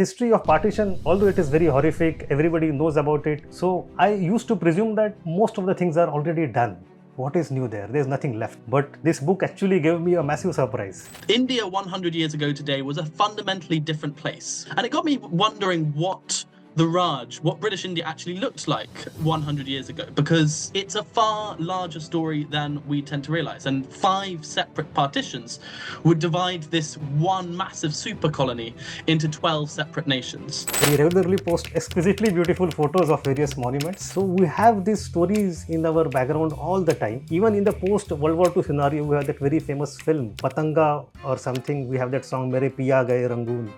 history of partition, although it is very horrific, everybody knows about it. So I used to presume that most of the things are already done. What is new there? There's nothing left. But this book actually gave me a massive surprise. India 100 years ago today was a fundamentally different place. And it got me wondering what the Raj, what British India actually looked like 100 years ago, because it's a far larger story than we tend to realize. And 5 separate partitions would divide this one massive super colony into 12 separate nations. We regularly post exquisitely beautiful photos of various monuments. So we have these stories in our background all the time. Even in the post-World War II scenario, we have that very famous film, Patanga or something. We have that song, Mere Piya Gaye Rangoon.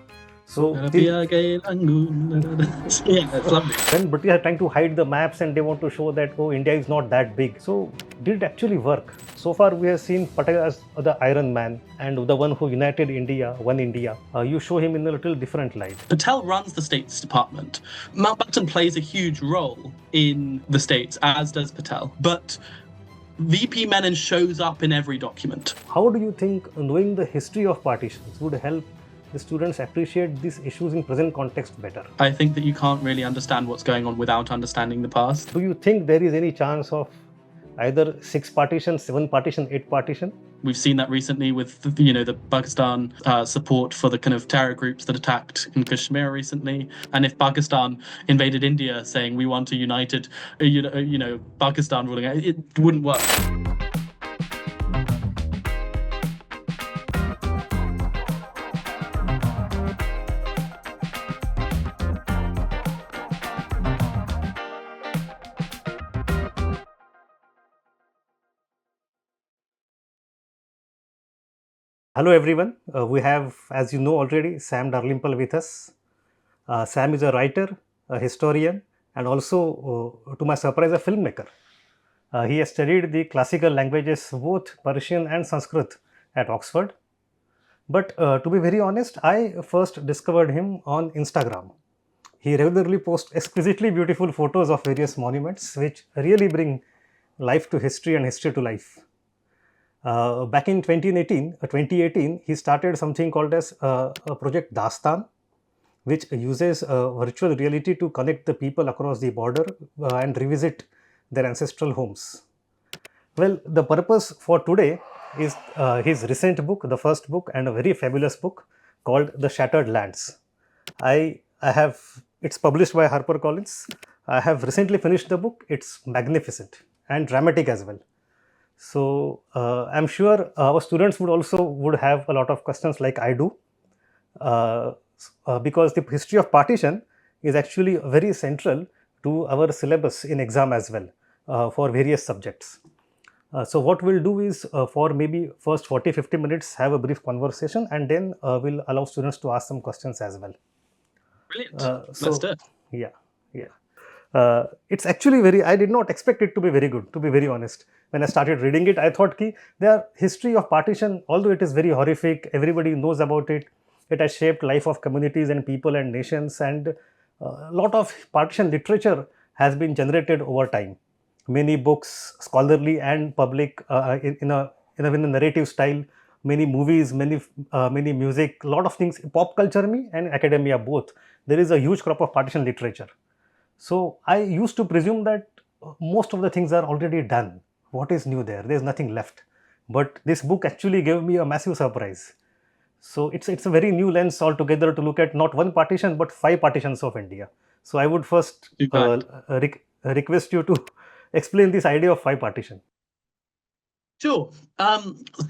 So yeah, that's lovely. Then British are trying to hide the maps and they want to show that, oh, India is not that big. So did it actually work? So far we have seen Patel as the Iron Man and the one who united India, one India. You show him in a little different light. Patel runs the States Department. Mountbatten plays a huge role in the States, as does Patel. But VP Menon shows up in every document. How do you think knowing the history of partitions would help the students appreciate these issues in present context better? I think that you can't really understand what's going on without understanding the past. Do you think there is any chance of either 6 partition, 7 partition, 8 partition? We've seen that recently with the Pakistan support for the kind of terror groups that attacked in Kashmir recently. And if Pakistan invaded India saying we want a united, Pakistan ruling, it wouldn't work. Hello everyone, we have, as you know already, Sam Dalrymple with us. Sam is a writer, a historian, and also, to my surprise, a filmmaker. He has studied the classical languages, both Persian and Sanskrit, at Oxford. But to be very honest, I first discovered him on Instagram. He regularly posts exquisitely beautiful photos of various monuments, which really bring life to history and history to life. Back in 2018, he started something called as a project Dastan, which uses virtual reality to connect the people across the border and revisit their ancestral homes. Well, the purpose for today is his recent book, the first book, and a very fabulous book called The Shattered Lands. It's published by HarperCollins. I have recently finished the book. It's magnificent and dramatic as well. So I'm sure our students would have a lot of questions like I do, because the history of partition is actually very central to our syllabus in exam as well for various subjects. So what we'll do is for maybe first 40-50 minutes have a brief conversation, and then we'll allow students to ask some questions as well. Brilliant. Let's do it. Yeah. It's actually I did not expect it to be very good, to be very honest. When I started reading it, I thought the history of partition, although it is very horrific, everybody knows about it. It has shaped life of communities and people and nations, and a lot of partition literature has been generated over time. Many books, scholarly and public, in a narrative style, many movies, many music, a lot of things, pop culture and academia both. There is a huge crop of partition literature. So I used to presume that most of the things are already done. What is new there? There's nothing left. But this book actually gave me a massive surprise. So it's a very new lens altogether to look at not one partition but 5 partitions of India. So I would first request you to explain this idea of 5 partition. Sure.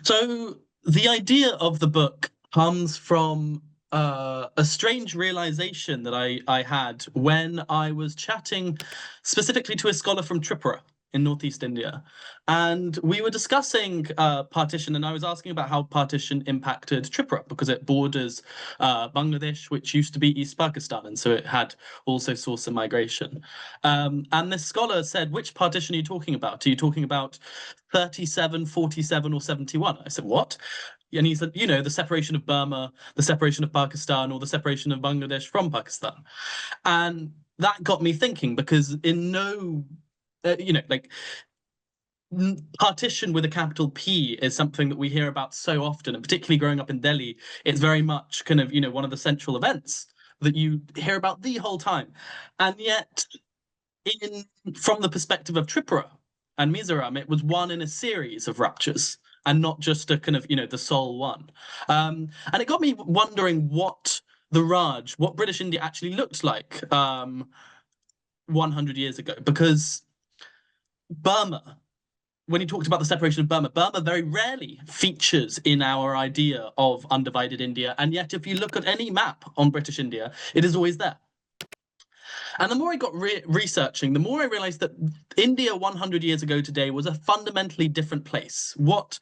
So the idea of the book comes from a strange realization that I had when I was chatting specifically to a scholar from Tripura in northeast India, and we were discussing partition, and I was asking about how partition impacted Tripura because it borders Bangladesh, which used to be East Pakistan, and so it had also source of migration. And this scholar said, which partition are you talking about? Are you talking about 37, 47, or 71? I said, what? And he said, the separation of Burma, the separation of Pakistan, or the separation of Bangladesh from Pakistan. And that got me thinking, because in no partition with a capital P is something that we hear about so often, and particularly growing up in Delhi, it's very much kind of, one of the central events that you hear about the whole time. And yet, from the perspective of Tripura and Mizoram, it was one in a series of ruptures and not just a kind of, the sole one. And it got me wondering what British India actually looked like 100 years ago, because Burma, when he talked about the separation of Burma, Burma very rarely features in our idea of undivided India. And yet, if you look at any map on British India, it is always there. And the more I got researching, the more I realized that India 100 years ago today was a fundamentally different place. What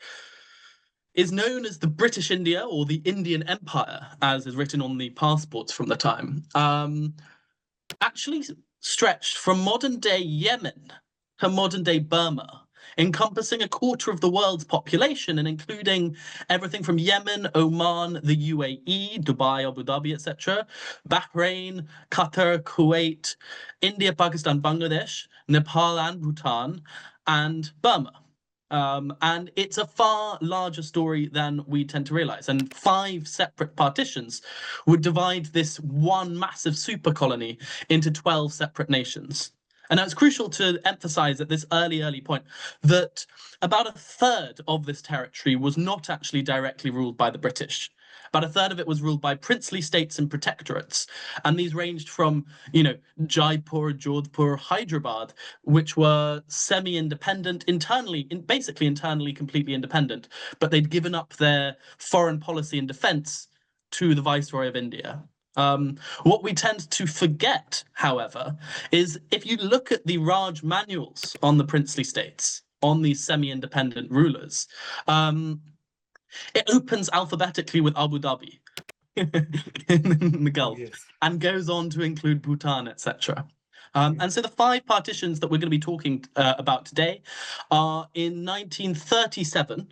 is known as the British India, or the Indian Empire, as is written on the passports from the time, actually stretched from modern-day Yemen to modern-day Burma, encompassing a quarter of the world's population and including everything from Yemen, Oman, the UAE, Dubai, Abu Dhabi, etc., Bahrain, Qatar, Kuwait, India, Pakistan, Bangladesh, Nepal and Bhutan, and Burma. And it's a far larger story than we tend to realize. And 5 separate partitions would divide this one massive super colony into 12 separate nations. And now it's crucial to emphasize at this early point that about a third of this territory was not actually directly ruled by the British. About a third of it was ruled by princely states and protectorates. And these ranged from, Jaipur, Jodhpur, Hyderabad, which were semi-independent, basically internally completely independent, but they'd given up their foreign policy and defense to the Viceroy of India. What we tend to forget, however, is if you look at the Raj manuals on the princely states, on these semi-independent rulers, it opens alphabetically with Abu Dhabi in the Gulf, and goes on to include Bhutan, etc. And so the 5 partitions that we're going to be talking about today are in 1937.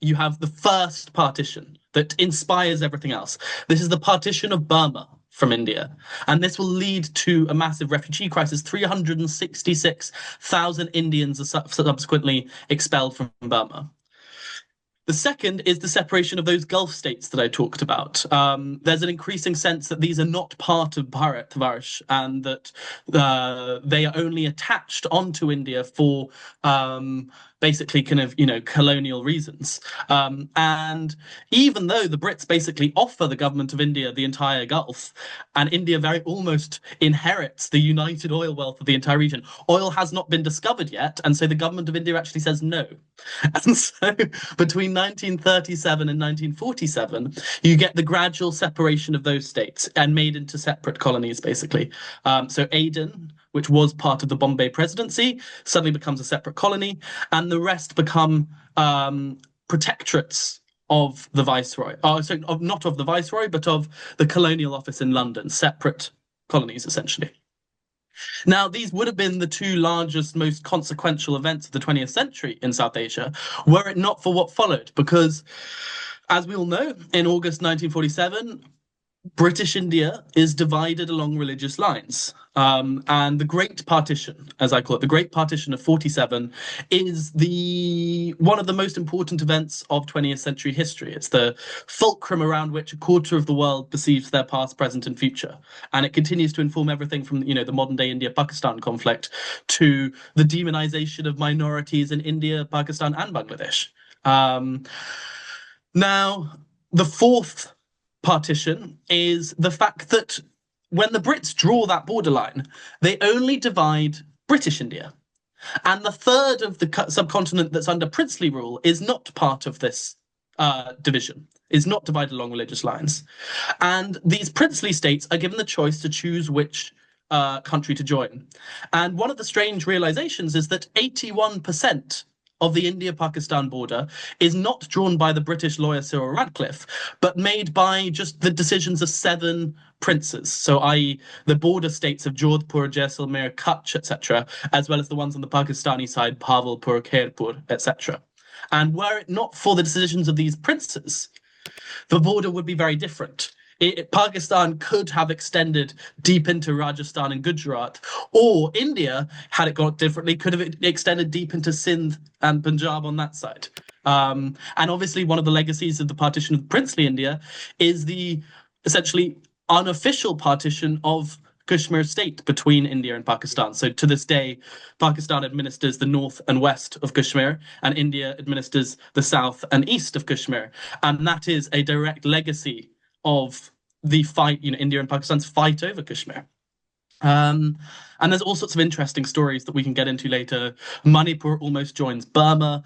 You have the first partition that inspires everything else. This is the partition of Burma from India. And this will lead to a massive refugee crisis. 366,000 Indians are subsequently expelled from Burma. The second is the separation of those Gulf states that I talked about. There's an increasing sense that these are not part of Bharat, and that they are only attached onto India for basically kind of, colonial reasons. And even though the Brits basically offer the government of India the entire Gulf, and India very almost inherits the united oil wealth of the entire region, oil has not been discovered yet. And so the government of India actually says no. And so between 1937 and 1947, you get the gradual separation of those states and made into separate colonies, basically. So Aden, which was part of the Bombay Presidency, suddenly becomes a separate colony, and the rest become protectorates of the Viceroy. Not of the Viceroy, but of the Colonial Office in London, separate colonies, essentially. Now, these would have been the 2 largest, most consequential events of the 20th century in South Asia, were it not for what followed, because, as we all know, in August 1947, British India is divided along religious lines. And the Great Partition, as I call it, the Great Partition of 47, is one of the most important events of 20th century history. It's the fulcrum around which a quarter of the world perceives their past, present, and future. And it continues to inform everything from, the modern-day India-Pakistan conflict to the demonization of minorities in India, Pakistan, and Bangladesh. Now, the fourth partition is the fact that when the Brits draw that borderline, they only divide British India. And the third of the subcontinent that's under princely rule is not part of this division, is not divided along religious lines. And these princely states are given the choice to choose which country to join. And one of the strange realizations is that 81% of the India-Pakistan border is not drawn by the British lawyer Cyril Radcliffe, but made by just the decisions of 7 princes. So, i.e., the border states of Jodhpur, Jaisalmer, Kutch, etc., as well as the ones on the Pakistani side, Bhavalpur, Khairpur, etc. And were it not for the decisions of these princes, the border would be very different. Pakistan could have extended deep into Rajasthan and Gujarat, or India, had it gone differently, could have extended deep into Sindh and Punjab on that side. And obviously one of the legacies of the partition of princely India is the essentially unofficial partition of Kashmir state between India and Pakistan. So to this day, Pakistan administers the north and west of Kashmir, and India administers the south and east of Kashmir. And that is a direct legacy of the fight, India and Pakistan's fight over Kashmir. And there's all sorts of interesting stories that we can get into later. Manipur almost joins Burma.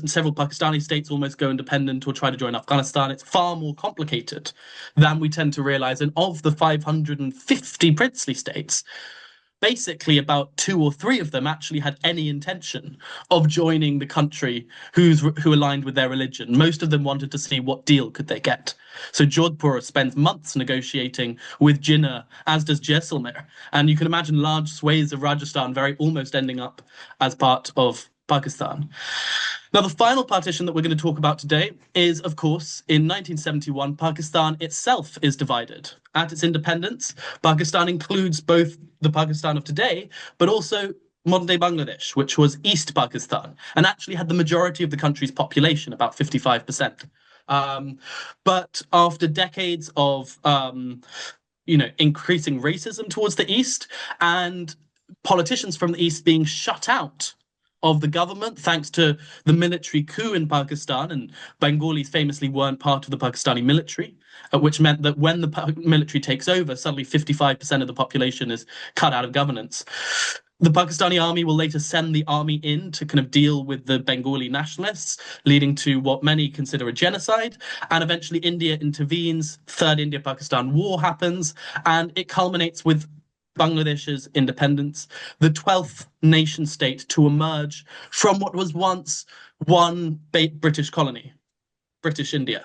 Several Pakistani states almost go independent or try to join Afghanistan. It's far more complicated than we tend to realize. And of the 550 princely states, basically about 2 or 3 of them actually had any intention of joining the country who aligned with their religion. Most of them wanted to see what deal could they get. So Jodhpur spends months negotiating with Jinnah, as does Jaisalmer. And you can imagine large swathes of Rajasthan almost ending up as part of Pakistan. Now, the final partition that we're going to talk about today is, of course, in 1971, Pakistan itself is divided. At its independence, Pakistan includes both the Pakistan of today, but also modern-day Bangladesh, which was East Pakistan, and actually had the majority of the country's population, about 55%. But after decades of increasing racism towards the East and politicians from the East being shut out of the government thanks to the military coup in Pakistan, and Bengalis famously weren't part of the Pakistani military, which meant that when the military takes over, suddenly 55% of the population is cut out of governance. The Pakistani army will later send the army in to kind of deal with the Bengali nationalists, leading to what many consider a genocide. And eventually India intervenes, Third India-Pakistan War happens, and it culminates with Bangladesh's independence, the 12th nation state to emerge from what was once one British colony, British India.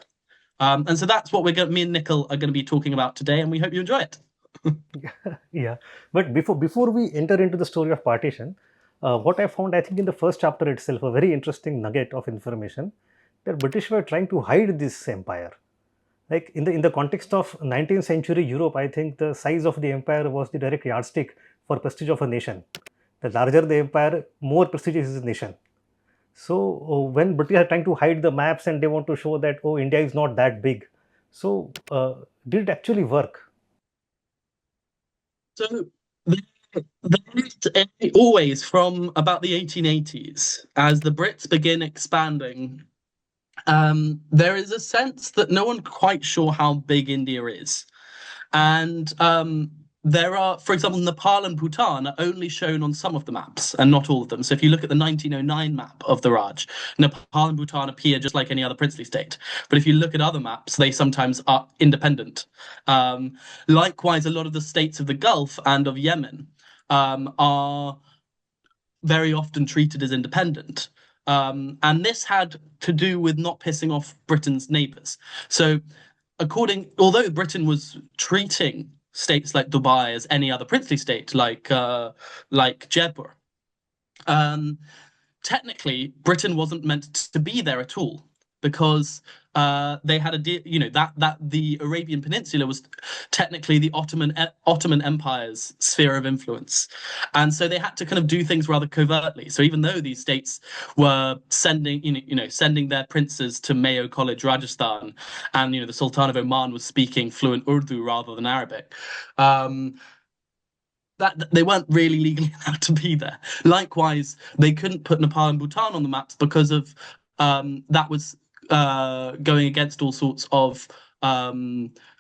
And so that's what me and Nikhil are going to be talking about today, and we hope you enjoy it. Yeah, but before we enter into the story of partition, what I found, I think, in the first chapter itself, a very interesting nugget of information, that British were trying to hide this empire. Like in the context of 19th century Europe, I think the size of the empire was the direct yardstick for prestige of a nation. The larger the empire, more prestigious is the nation. So when British are trying to hide the maps and they want to show that, oh, India is not that big, so did it actually work? So always from about the 1880s, as the Brits begin expanding, there is a sense that no one's quite sure how big India is. And there are, for example, Nepal and Bhutan are only shown on some of the maps and not all of them. So if you look at the 1909 map of the Raj, Nepal and Bhutan appear just like any other princely state. But if you look at other maps, they sometimes are independent. Likewise, a lot of the states of the Gulf and of Yemen are very often treated as independent. And this had to do with not pissing off Britain's neighbours. So although Britain was treating states like Dubai as any other princely state, like Jaipur, technically Britain wasn't meant to be there at all, because they had a deal, that the Arabian Peninsula was technically the Ottoman Empire's sphere of influence, and so they had to kind of do things rather covertly. So even though these states were sending their princes to Mayo College, Rajasthan, and the Sultan of Oman was speaking fluent Urdu rather than Arabic, that they weren't really legally allowed to be there. Likewise, they couldn't put Nepal and Bhutan on the maps because of that was going against all sorts of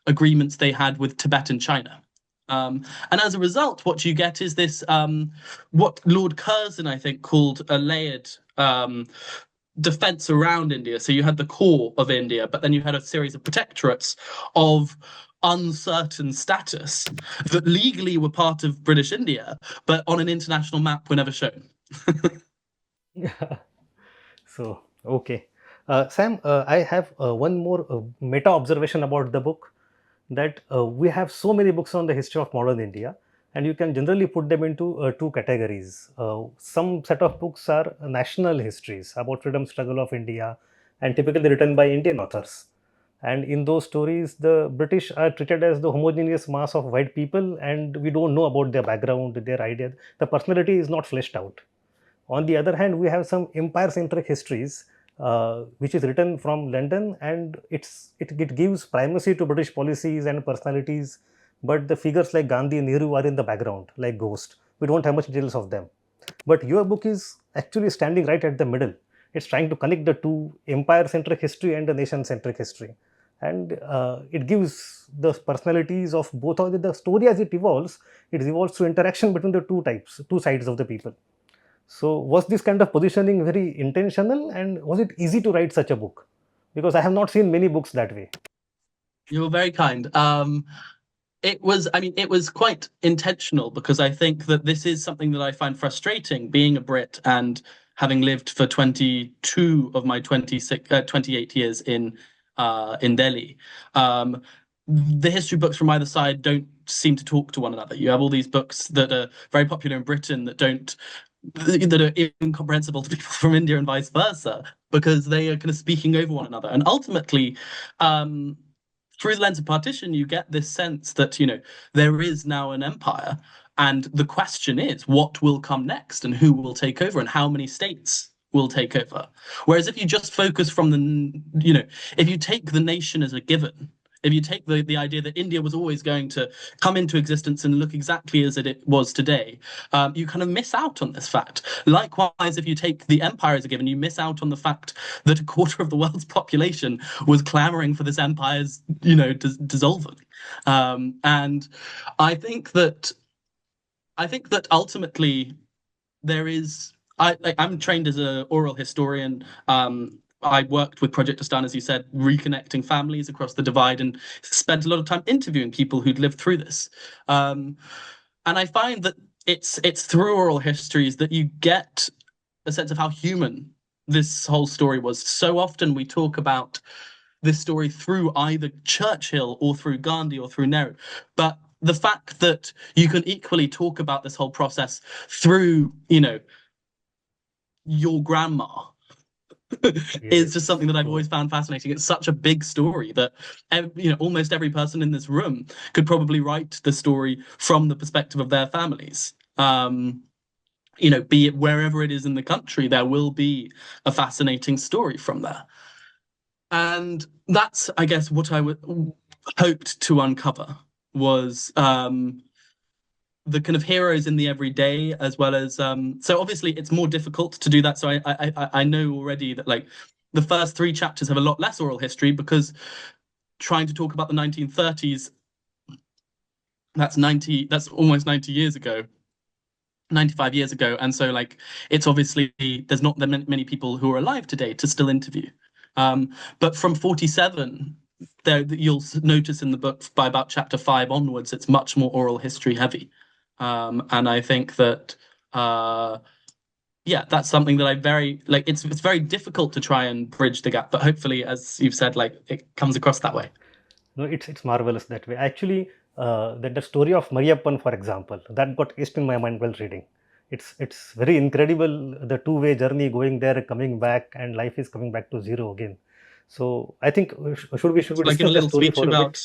agreements they had with Tibet and China. And as a result, what you get is this, what Lord Curzon, I think, called a layered defense around India. So you had the core of India, but then you had a series of protectorates of uncertain status that legally were part of British India, but on an international map were never shown. So, okay. Sam, I have one more meta observation about the book, that we have so many books on the history of modern India, and you can generally put them into 2 categories. Some set of books are national histories about freedom struggle of India, and typically written by Indian authors. And in those stories, the British are treated as the homogeneous mass of white people, and we don't know about their background, their ideas. The personality is not fleshed out. On the other hand, we have some empire-centric histories which is written from London, and it gives primacy to British policies and personalities, but the figures like Gandhi and Nehru are in the background, like ghost. We don't have much details of them. But your book is actually standing right at the middle. It's trying to connect the two, empire-centric history and the nation-centric history, and it gives the personalities of both of the story as it evolves. It evolves through interaction between the two sides of the people. So, was this kind of positioning very intentional, and was it easy to write such a book? Because I have not seen many books that way. You're very kind. It was quite intentional, because I think that this is something that I find frustrating, being a Brit and having lived for 22 of my 28 years in Delhi. The history books from either side don't seem to talk to one another. You have all these books that are very popular in Britain that are incomprehensible to people from India and vice versa, because they are kind of speaking over one another. And ultimately, through the lens of Partition, you get this sense that, there is now an empire, and the question is, what will come next, and who will take over, and how many states will take over. Whereas if you just focus if you take the nation as a given, if you take the idea that India was always going to come into existence and look exactly as it was today, you kind of miss out on this fact. Likewise, if you take the empire as a given, you miss out on the fact that a quarter of the world's population was clamoring for this empire's, dissolving. And I think that ultimately there is. I'm trained as an oral historian. I worked with Project Astan, as you said, reconnecting families across the divide, and spent a lot of time interviewing people who'd lived through this. And I find that it's through oral histories that you get a sense of how human this whole story was. So often we talk about this story through either Churchill or through Gandhi or through Nehru, but the fact that you can equally talk about this whole process through, your grandma is just something that I've always found fascinating. It's such a big story that almost every person in this room could probably write the story from the perspective of their families. Be it wherever it is in the country, there will be a fascinating story from there. And that's, I guess, what I hoped to uncover was the kind of heroes in the everyday, as well as so obviously it's more difficult to do that. So I know already that like the first 3 chapters have a lot less oral history, because trying to talk about the 1930s, that's almost 90 years ago, 95 years ago, and so like it's obviously there's not that many people who are alive today to still interview. But from 47, there you'll notice in the book by about chapter 5 onwards, it's much more oral history heavy. And I think that that's something that I very like. It's very difficult to try and bridge the gap, but hopefully, as you've said, like it comes across that way. No, it's marvelous that way. Actually, the story of Mariappan, for example, that got etched in my mind while reading. It's very incredible, the two-way journey, going there, coming back, and life is coming back to zero again. So I think should we Shall I discuss give a the little story speech for a about?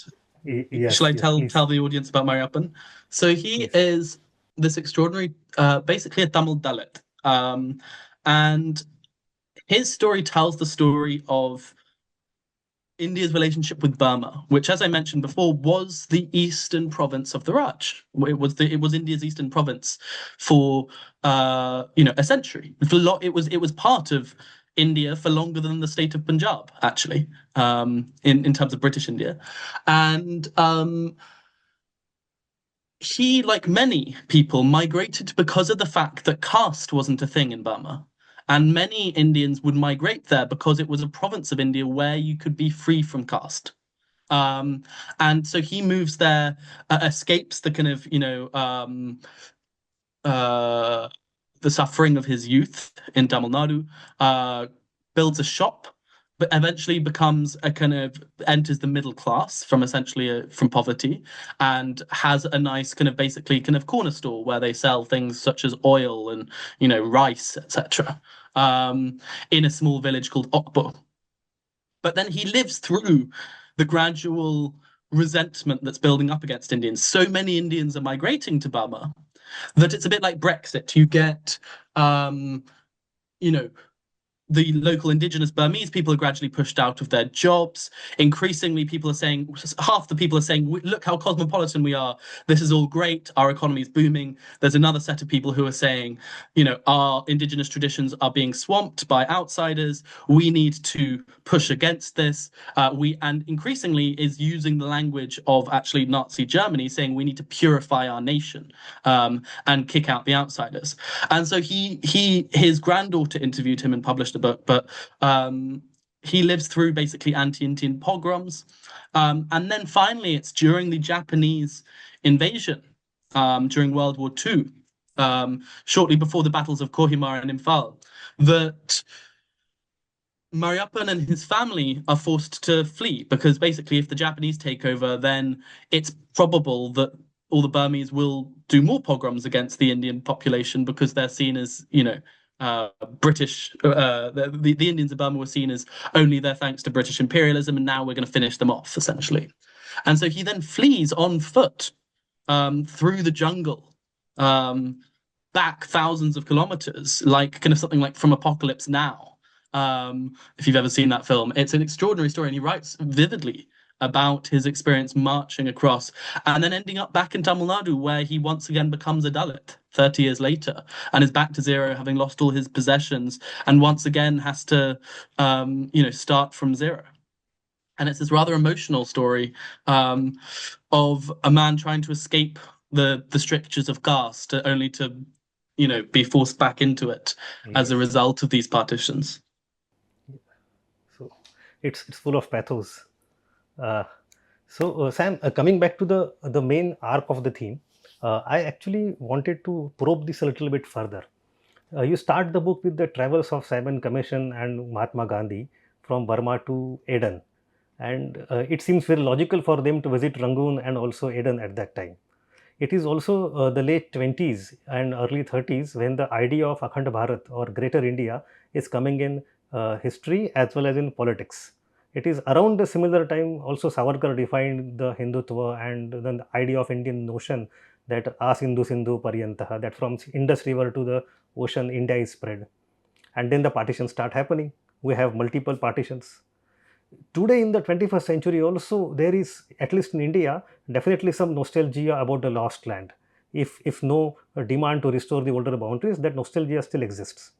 bit? Yes, Shall I yes, please. tell the audience about Mariappan? So he is this extraordinary, basically a Tamil Dalit, and his story tells the story of India's relationship with Burma, which, as I mentioned before, was the eastern province of the Raj. It was India's eastern province for a century. It was part of India for longer than the state of Punjab, actually, in terms of British India, and he, like many people, migrated because of the fact that caste wasn't a thing in Burma. And many Indians would migrate there because it was a province of India where you could be free from caste. And so he moves there, escapes the kind of, the suffering of his youth in Tamil Nadu, builds a shop, but eventually becomes enters the middle class from from poverty, and has a nice basically corner store where they sell things such as oil and rice, etc. In a small village called Okbo. But then he lives through the gradual resentment that's building up against Indians. So many Indians are migrating to Burma that it's a bit like Brexit. You get, the local indigenous Burmese people are gradually pushed out of their jobs. Increasingly, people are saying, half the people are saying, look how cosmopolitan we are. This is all great. Our economy is booming. There's another set of people who are saying, our indigenous traditions are being swamped by outsiders. We need to push against this. And increasingly is using the language of actually Nazi Germany, saying we need to purify our nation and kick out the outsiders. And so his granddaughter interviewed him and published a book, but he lives through basically anti-Indian pogroms. And then finally, it's during the Japanese invasion during World War II, shortly before the battles of Kohima and Imphal, that Mariappan and his family are forced to flee because basically if the Japanese take over, then it's probable that all the Burmese will do more pogroms against the Indian population because they're seen as, British. The Indians of Burma were seen as only there thanks to British imperialism, and now we're going to finish them off, essentially. And so he then flees on foot through the jungle, back thousands of kilometers, like kind of something like From Apocalypse Now. If you've ever seen that film, it's an extraordinary story, and he writes vividly about his experience marching across and then ending up back in Tamil Nadu, where he once again becomes a Dalit 30 years later and is back to zero, having lost all his possessions, and once again has to, start from zero. And it's this rather emotional story of a man trying to escape the strictures of caste, only to, be forced back into it as a result of these partitions. So it's full of pathos. Sam, coming back to the main arc of the theme, I actually wanted to probe this a little bit further. You start the book with the travels of Simon Commission and Mahatma Gandhi from Burma to Aden, and it seems very logical for them to visit Rangoon and also Aden at that time. It is also the late 20s and early 30s when the idea of Akhand Bharat or Greater India is coming in history as well as in politics. It is around the similar time also Savarkar defined the Hindutva and then the idea of Indian notion that Asindhu Sindhu Paryantaha, that from Indus River to the ocean India is spread. And then the partitions start happening. We have multiple partitions. Today in the 21st century also there is, at least in India, definitely some nostalgia about the lost land. If no demand to restore the older boundaries, that nostalgia still exists.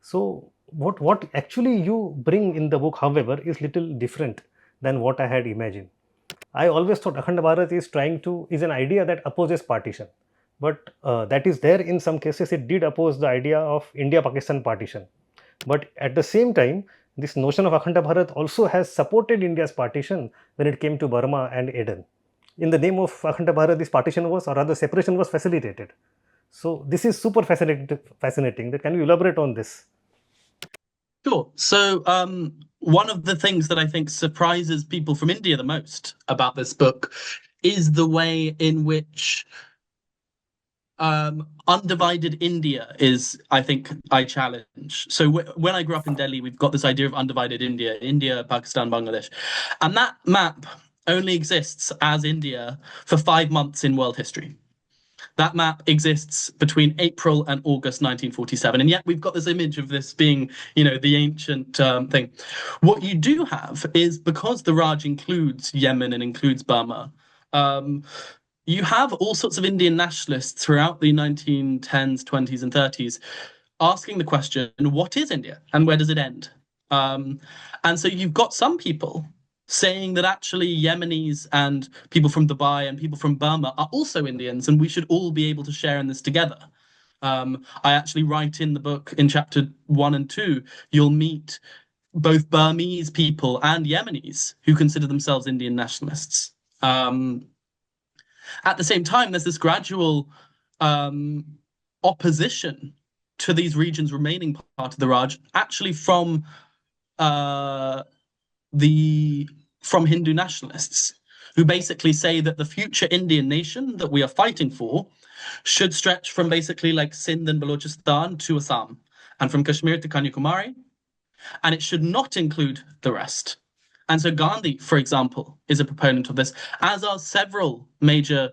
So what actually you bring in the book, however, is little different than what I had imagined. I always thought Akhand Bharat is an idea that opposes partition, but that is there in some cases. It did oppose the idea of India-Pakistan partition, but at the same time, this notion of Akhand Bharat also has supported India's partition when it came to Burma and Aden. In the name of Akhand Bharat, this partition was, or rather separation was facilitated. So this is super fascinating. Can you elaborate on this? Sure. So one of the things that I think surprises people from India the most about this book is the way in which undivided India is, I think, I challenge. So when I grew up in Delhi, we've got this idea of undivided India, India, Pakistan, Bangladesh. And that map only exists as India for 5 months in world history. That map exists between April and August 1947. And yet we've got this image of this being, the ancient thing. What you do have is, because the Raj includes Yemen and includes Burma, you have all sorts of Indian nationalists throughout the 1910s, 20s, and 30s asking the question, what is India and where does it end? And so you've got some people saying that actually Yemenis and people from Dubai and people from Burma are also Indians, and we should all be able to share in this together. I actually write in the book in chapter 1 and 2, you'll meet both Burmese people and Yemenis who consider themselves Indian nationalists. At the same time, there's this gradual opposition to these regions remaining part of the Raj, actually from Hindu nationalists, who basically say that the future Indian nation that we are fighting for should stretch from basically like Sindh and Balochistan to Assam, and from Kashmir to Kanyakumari, and it should not include the rest. And so Gandhi, for example, is a proponent of this, as are several major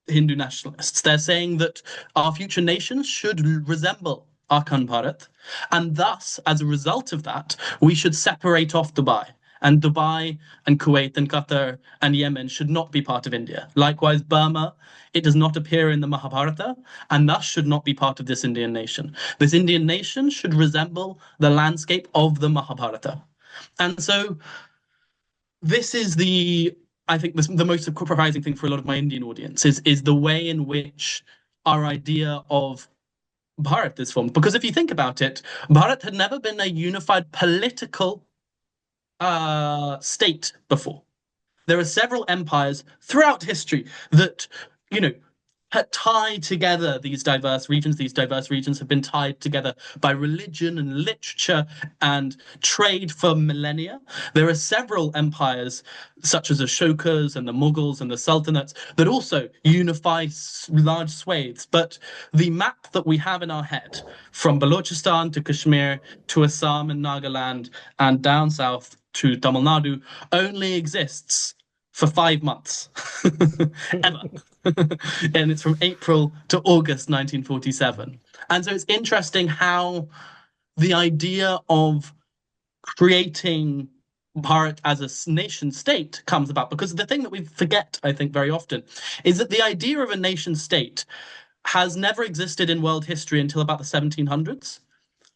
Hindu nationalists. They're saying that our future nations should resemble Akhand Bharat. And thus, as a result of that, we should separate off Dubai. And Dubai and Kuwait and Qatar and Yemen should not be part of India. Likewise, Burma, it does not appear in the Mahabharata and thus should not be part of this Indian nation. This Indian nation should resemble the landscape of the Mahabharata. And so this is I think the most surprising thing for a lot of my Indian audience is the way in which our idea of Bharat is formed. Because if you think about it, Bharat had never been a unified political state before. There are several empires throughout history that, you know, tie together these diverse regions. These diverse regions have been tied together by religion and literature and trade for millennia. There are several empires, such as the Ashokas and the Mughals and the Sultanates, that also unify large swathes. But the map that we have in our head, from Balochistan to Kashmir to Assam and Nagaland and down south to Tamil Nadu, only exists for 5 months, ever. And it's from April to August 1947. And so it's interesting how the idea of creating Bharat as a nation state comes about, because the thing that we forget, I think, very often is that the idea of a nation state has never existed in world history until about the 1700s.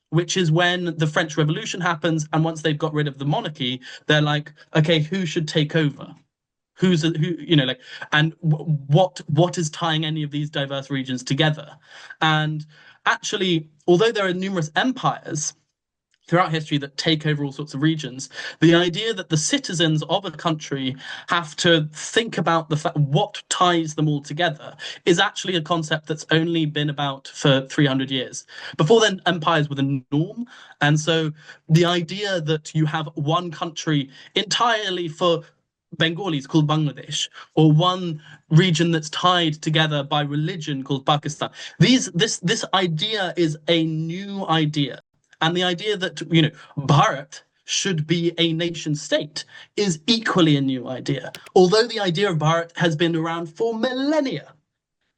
Which is when the French Revolution happens, and once they've got rid of the monarchy, they're like, okay, who should take over? Who, and what is tying any of these diverse regions together? And actually, although there are numerous empires throughout history that take over all sorts of regions, the idea that the citizens of a country have to think about the fact what ties them all together is actually a concept that's only been about for 300 years. Before then, empires were the norm. And so the idea that you have one country entirely for Bengalis called Bangladesh, or one region that's tied together by religion called Pakistan. This idea is a new idea. And the idea that, Bharat should be a nation state is equally a new idea. Although the idea of Bharat has been around for millennia.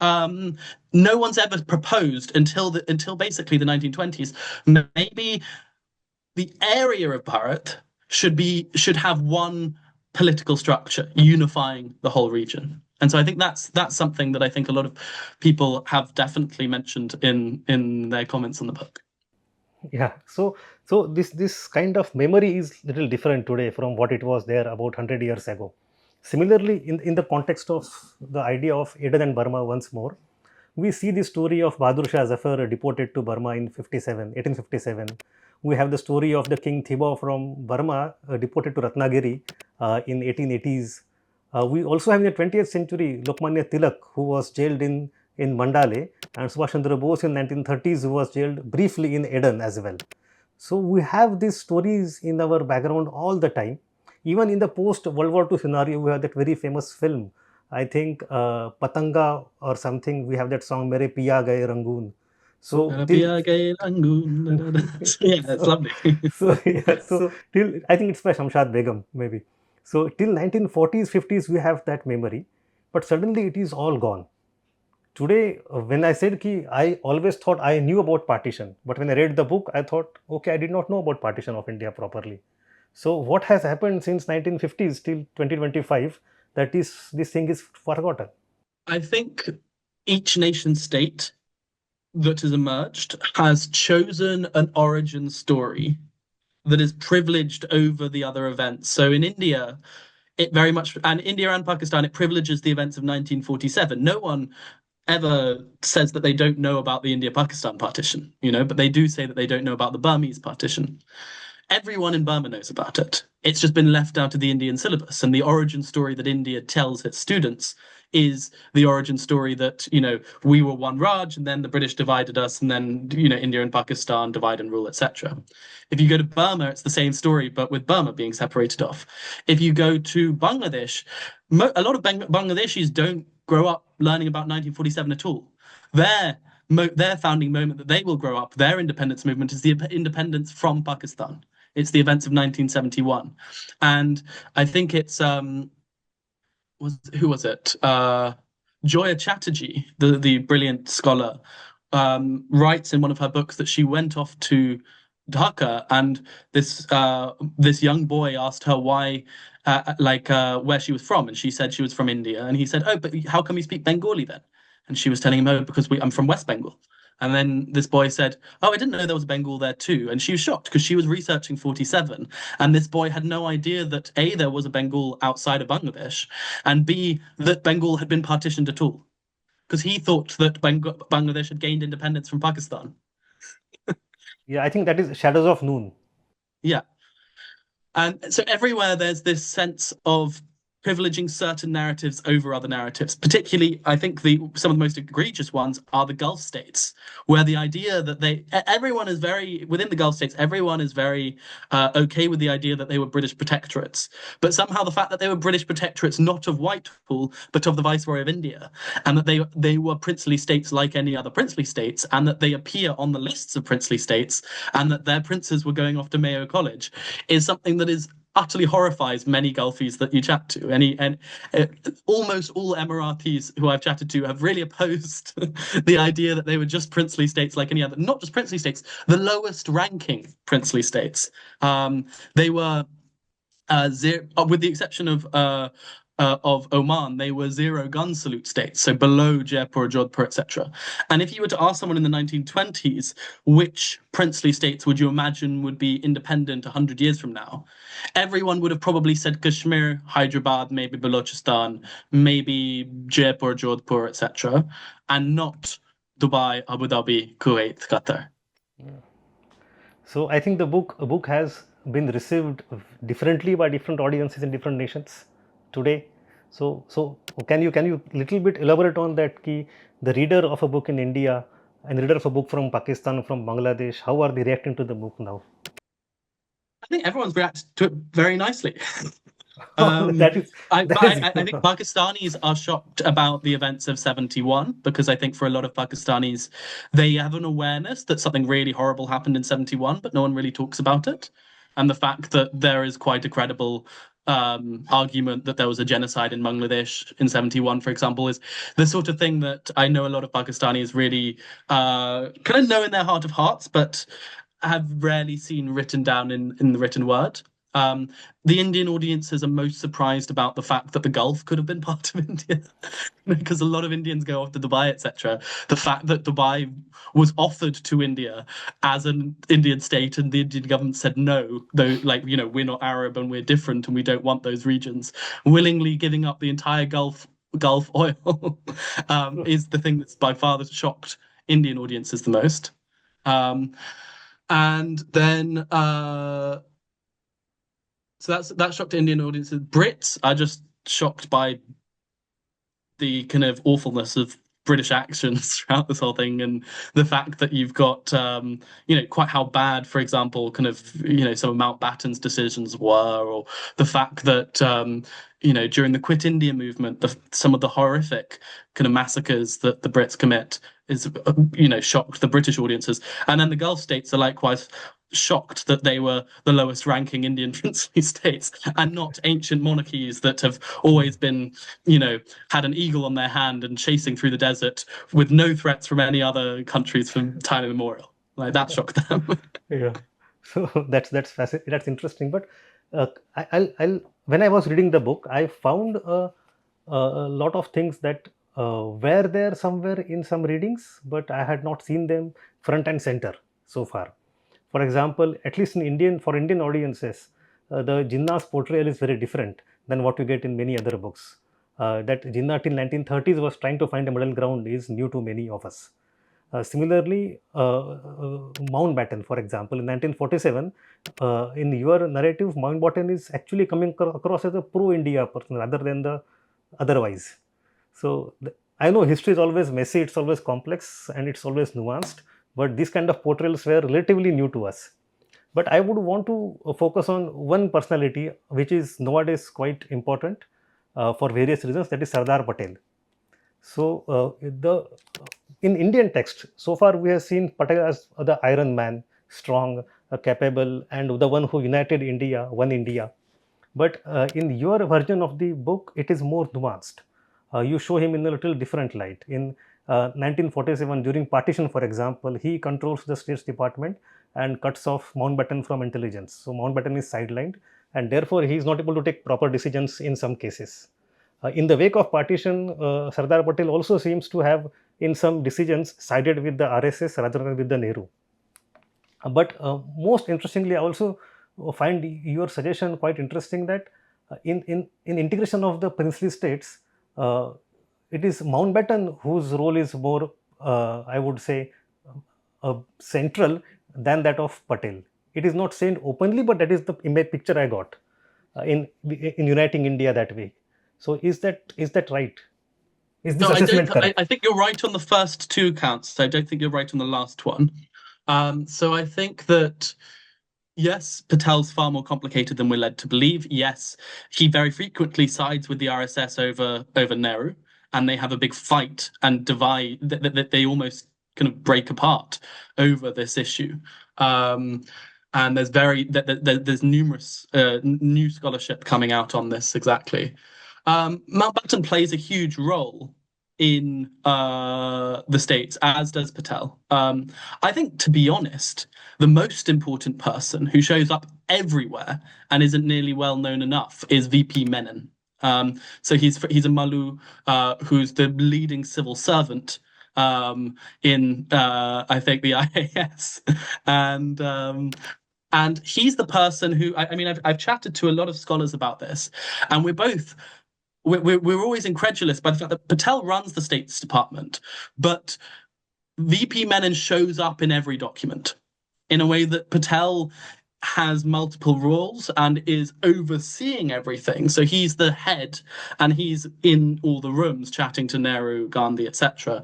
No one's ever proposed until basically the 1920s. Maybe the area of Bharat should have one political structure unifying the whole region. And so I think that's something that I think a lot of people have definitely mentioned in their comments on the book. Yeah, so this kind of memory is little different today from what it was there about 100 years ago. Similarly, in the context of the idea of Eden and Burma once more, we see the story of Bahadur Shah Zafar deported to Burma in 1857. We have the story of the King Thibaw from Burma deported to Ratnagiri in 1880s. We also have in the 20th century Lokmanya Tilak, who was jailed in Mandale, and Subhash Chandra Bose in 1930s, who was jailed briefly in Eden as well. So we have these stories in our background all the time. Even in the post World War II scenario, we have that very famous film, I think Patanga or something. We have that song Mere Piya Gaye Rangoon. So Yeah, it's lovely. So till I think it's by Shamshad Begum maybe. So till 1940s 50s we have that memory, but suddenly it is all gone. Today, when I said ki I always thought I knew about partition, but when I read the book, I thought, okay, I did not know about partition of India properly. So what has happened since 1950s till 2025 that this thing is forgotten? I think each nation state that has emerged has chosen an origin story that is privileged over the other events. So in India, it very much, and India and Pakistan, it privileges the events of 1947. No one ever says that they don't know about the India-Pakistan partition, but they do say that they don't know about the Burmese partition. Everyone in Burma knows about it. It's just been left out of the Indian syllabus. And the origin story that India tells its students is the origin story that, we were one Raj and then the British divided us and then, India and Pakistan divide and rule, etc. If you go to Burma, it's the same story, but with Burma being separated off. If you go to Bangladesh, a lot of Bangladeshis don't grow up learning about 1947 at all. Their founding moment that they will grow up, their independence movement is the independence from Pakistan. It's the events of 1971. And I think it's, who was it? Joya Chatterjee, the brilliant scholar, writes in one of her books that she went off to Dhaka, and this young boy asked her why, where she was from, and she said she was from India, and he said, "Oh, but how come you speak Bengali then?" And she was telling him, "Oh, because I'm from West Bengal." And then this boy said, "Oh, I didn't know there was a Bengal there too." And she was shocked because she was researching 47, and this boy had no idea that A, there was a Bengal outside of Bangladesh, and B, that Bengal had been partitioned at all. Because he thought that Bangladesh had gained independence from Pakistan. Yeah, I think that is Shadows of Noon. Yeah. And so everywhere there's this sense of privileging certain narratives over other narratives. Particularly, I think some of the most egregious ones are the Gulf states, where the idea that everyone is very within the Gulf states, everyone is very okay with the idea that they were British protectorates, but somehow the fact that they were British protectorates not of Whitehall but of the Viceroy of India, and that they were princely states like any other princely states, and that they appear on the lists of princely states, and that their princes were going off to Mayo College, is something that is utterly horrifies many Gulfies that you chat to. Almost all Emiratis who I've chatted to have really opposed the idea that they were just princely states like any other, not just princely states, the lowest ranking princely states. They were zero, with the exception of Oman, they were zero gun salute states, so below Jaipur, Jodhpur, etc. And if you were to ask someone in the 1920s, which princely states would you imagine would be independent 100 years from now, everyone would have probably said Kashmir, Hyderabad, maybe Balochistan, maybe Jaipur, Jodhpur, etc., and not Dubai, Abu Dhabi, Kuwait, Qatar. So I think the book has been received differently by different audiences in different nations today. So can you little bit elaborate on that? Key the reader of a book in India and the reader of a book from Pakistan, from Bangladesh, how are they reacting to the book now? I think everyone's reacted to it very nicely. That is I that think Pakistanis are shocked about the events of 71 because I think for a lot of Pakistanis, they have an awareness that something really horrible happened in 71, but no one really talks about it. And the fact that there is quite a credible argument that there was a genocide in Bangladesh in 71, for example, is the sort of thing that I know a lot of Pakistanis really kind of know in their heart of hearts, but have rarely seen written down in the written word. The Indian audiences are most surprised about the fact that the Gulf could have been part of India, because a lot of Indians go off to Dubai, etc. The fact that Dubai was offered to India as an Indian state, and the Indian government said no, though, we're not Arab and we're different and we don't want those regions, willingly giving up the entire Gulf oil, is the thing that's by far shocked Indian audiences the most. And then so that shocked Indian audiences. Brits are just shocked by the kind of awfulness of British actions throughout this whole thing, and the fact that you've got quite how bad, for example, kind of some of Mountbatten's decisions were, or the fact that during the Quit India movement, some of the horrific kind of massacres that the Brits commit is shocked the British audiences. And then the Gulf states are likewise shocked that they were the lowest ranking Indian princely states and not ancient monarchies that have always been, had an eagle on their hand and chasing through the desert with no threats from any other countries from time immemorial. Like that shocked them. Yeah. So that's fascinating. That's interesting. But I'll when I was reading the book, I found a lot of things that were there somewhere in some readings, but I had not seen them front and center so far. For example, at least for Indian audiences, the Jinnah's portrayal is very different than what you get in many other books. That Jinnah till 1930s was trying to find a middle ground is new to many of us. Similarly, Mountbatten, for example, in 1947, in your narrative, Mountbatten is actually coming across as a pro-India person rather than the otherwise. So I know history is always messy, it's always complex, and it's always nuanced, but these kind of portrayals were relatively new to us. But I would want to focus on one personality which is nowadays quite important for various reasons, that is Sardar Patel. So in Indian text, so far we have seen Patel as the Iron Man, strong, capable, and the one who united India, one India. But in your version of the book, it is more nuanced. You show him in a little different light. In 1947, during partition, for example, he controls the States Department and cuts off Mountbatten from intelligence. So Mountbatten is sidelined, and therefore he is not able to take proper decisions in some cases. In the wake of partition, Sardar Patel also seems to have, in some decisions, sided with the RSS rather than with the Nehru. But most interestingly, I also find your suggestion quite interesting that in integration of the princely states, it is Mountbatten whose role is more, I would say, central than that of Patel. It is not said openly, but that is the image picture I got in uniting India that way. So is that right? Is this No, I assessment don't. correct? I think you're right on the first two counts. I don't think you're right on the last one. So I think that yes, Patel's far more complicated than we're led to believe. Yes, he very frequently sides with the RSS over Nehru, and they have a big fight and divide. That they almost kind of break apart over this issue. And there's numerous new scholarship coming out on this exactly. Mountbatten plays a huge role in the States, as does Patel. I think, to be honest, the most important person who shows up everywhere and isn't nearly well known enough is VP Menon. So he's a Malu who's the leading civil servant in I think the IAS, and he's the person who I mean I've chatted to a lot of scholars about this, and we're always incredulous by the fact that Patel runs the States Department, but VP Menon shows up in every document in a way that Patel has multiple roles and is overseeing everything. So he's the head and he's in all the rooms chatting to Nehru, Gandhi, etc.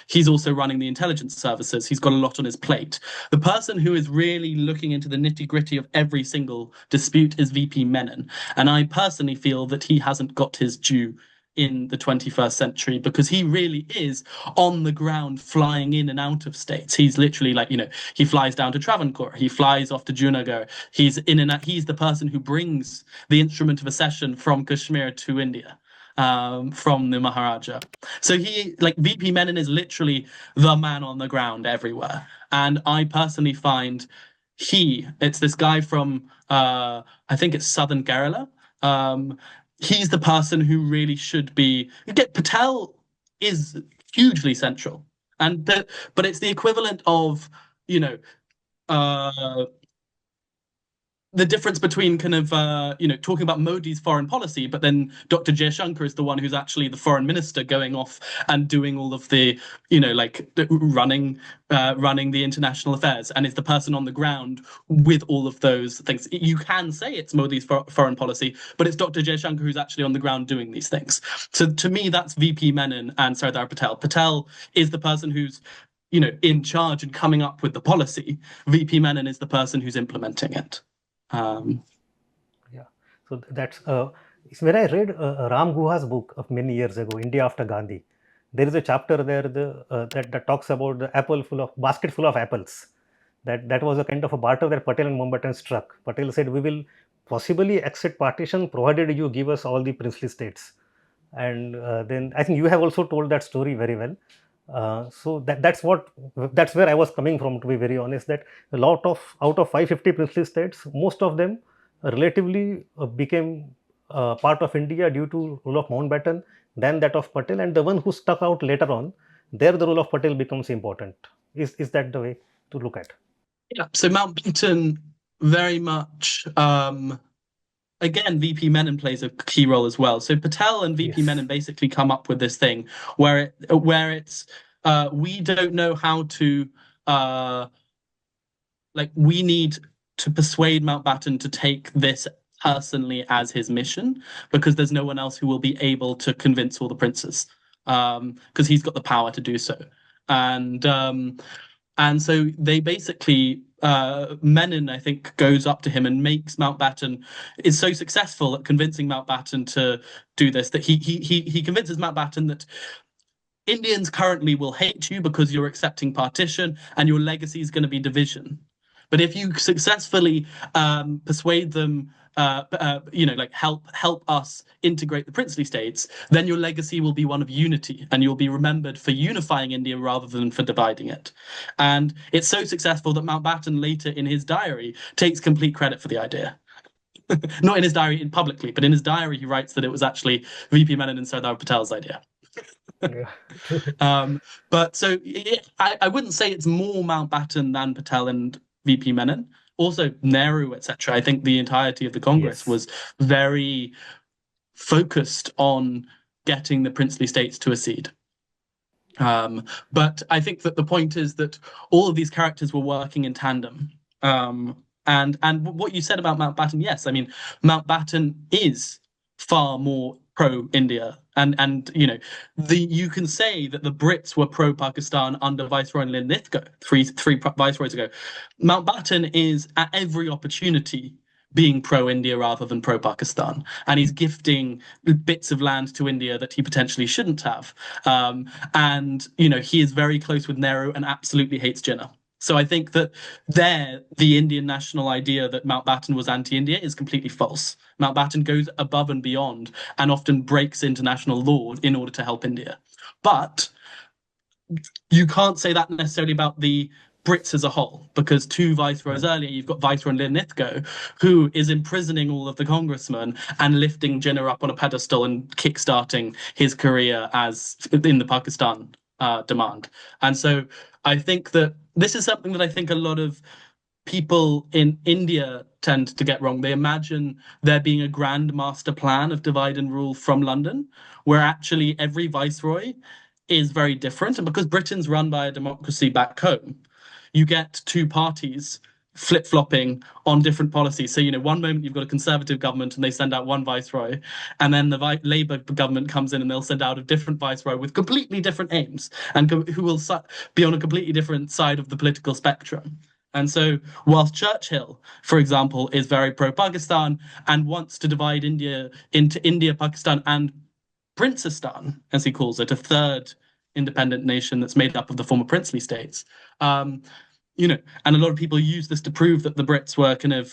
He's also running the intelligence services. He's got a lot on his plate. The person who is really looking into the nitty-gritty of every single dispute is VP Menon. And I personally feel that he hasn't got his due in the 21st century because he really is on the ground flying in and out of states. He's literally like, he flies down to Travancore, he flies off to Junagadh, he's in and out, he's the person who brings the instrument of accession from Kashmir to India. From the Maharaja. So VP Menon is literally the man on the ground everywhere. And I personally find it's this guy from, I think it's Southern Kerala. He's the person who really should be. Patel is hugely central, but it's the equivalent of the difference between kind of talking about Modi's foreign policy, but then Dr. Jaishankar is the one who's actually the foreign minister going off and doing all of the running the international affairs, and is the person on the ground with all of those things. You can say it's Modi's foreign policy, but it's Dr. Jaishankar who's actually on the ground doing these things. So to me, that's VP Menon and Sardar Patel. Patel is the person who's in charge and coming up with the policy. VP Menon is the person who's implementing it. Yeah, so that's when I read Ram Guha's book of many years ago, India After Gandhi. There is a chapter there that talks about the basket full of apples. That was a kind of a barter that Patel and Mountbatten struck. Patel said, "We will possibly accept partition provided you give us all the princely states." And then I think you have also told that story very well. So that's where I was coming from, to be very honest, that a lot of out of 550 princely states, most of them relatively became part of India due to rule of Mountbatten, then that of Patel, and the one who stuck out later on, there the role of Patel becomes important. Is that the way to look at? Yeah, so Mountbatten very much again, VP Menon plays a key role as well. So Patel and VP Menon basically come up with this thing where it's we don't know how to we need to persuade Mountbatten to take this personally as his mission because there's no one else who will be able to convince all the princes because he's got the power to do so. And so they basically, Menon, I think, goes up to him and makes Mountbatten, is so successful at convincing Mountbatten to do this that he convinces Mountbatten that Indians currently will hate you because you're accepting partition and your legacy is going to be division. But if you successfully persuade them help us integrate the princely states, then your legacy will be one of unity, and you'll be remembered for unifying India rather than for dividing it. And it's so successful that Mountbatten later in his diary takes complete credit for the idea. Not in his diary publicly, but in his diary he writes that it was actually VP Menon and Sardar Patel's idea. Yeah, true. But so I wouldn't say it's more Mountbatten than Patel and VP Menon. Also, Nehru, etc. I think the entirety of the Congress Yes. was very focused on getting the princely states to accede. But I think that the point is that all of these characters were working in tandem. And what you said about Mountbatten, yes, I mean, Mountbatten is far more pro-India. And you can say that the Brits were pro-Pakistan under Viceroy Linlithgow three viceroys ago. Mountbatten is at every opportunity being pro-India rather than pro-Pakistan, and he's gifting bits of land to India that he potentially shouldn't have. And he is very close with Nehru and absolutely hates Jinnah. So I think that the Indian national idea that Mountbatten was anti-India is completely false. Mountbatten goes above and beyond and often breaks international law in order to help India. But you can't say that necessarily about the Brits as a whole, because two viceroys earlier, you've got Viceroy Linlithgow, who is imprisoning all of the congressmen and lifting Jinnah up on a pedestal and kickstarting his career as in the Pakistan demand. And so I think that this is something that I think a lot of people in India tend to get wrong. They imagine there being a grand master plan of divide and rule from London, where actually every viceroy is very different. And because Britain's run by a democracy back home, you get two parties flip-flopping on different policies. So, one moment you've got a Conservative government and they send out one viceroy, and then the Labour government comes in and they'll send out a different viceroy with completely different aims and who will be on a completely different side of the political spectrum. And so whilst Churchill, for example, is very pro-Pakistan and wants to divide India into India, Pakistan, and Princestan, as he calls it, a third independent nation that's made up of the former princely states. And a lot of people use this to prove that the Brits were kind of,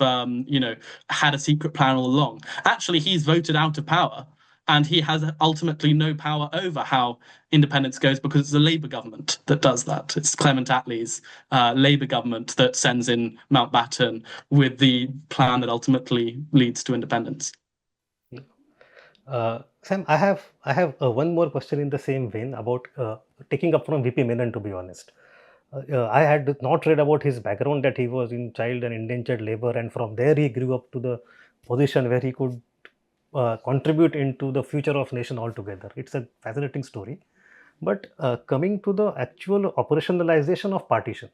had a secret plan all along. Actually, he's voted out of power, and he has ultimately no power over how independence goes because it's the Labour government that does that. It's Clement Attlee's Labour government that sends in Mountbatten with the plan that ultimately leads to independence. Sam, I have one more question in the same vein about taking up from VP Menon, to be honest. I had not read about his background, that he was in child and indentured labor, and from there he grew up to the position where he could contribute into the future of nation altogether. It's a fascinating story. But coming to the actual operationalization of partition,